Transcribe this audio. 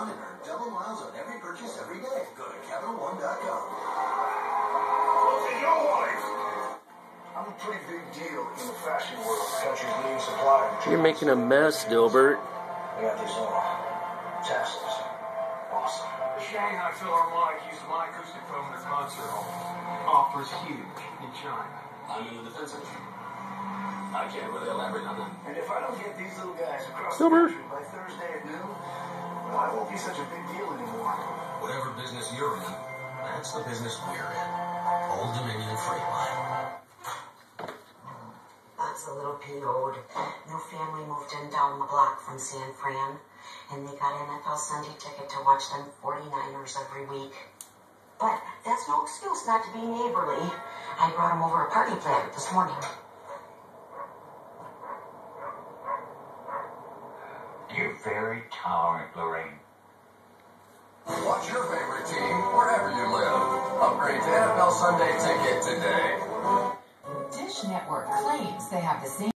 on and earn double miles on every purchase every day. Go to CapitalOne.com. Look at your wife. I'm a pretty big deal in the fashion world. Country's leading supplier. You're making a mess, Dilbert. I got these tassels. Awesome. The Shanghai Philharmonic used my acoustic foam in their concert hall. Opera's huge in China. I'm in the defensive. I can't really elaborate on that. And if I don't get these little guys across Dilbert. the country by Thursday at noon, well, I won't be such a big deal anymore. Whatever business you're in, that's the business we're in. Old Dominion Freight Line. That's a little payload. New family moved in down the block from San Fran, and they got an NFL Sunday ticket to watch them 49ers every week. But that's no excuse not to be neighborly. I brought them over a party platter this morning. You're very tolerant, Lorraine. Watch your favorite team wherever you live. Upgrade to NFL Sunday Ticket today. Dish Network claims they have the same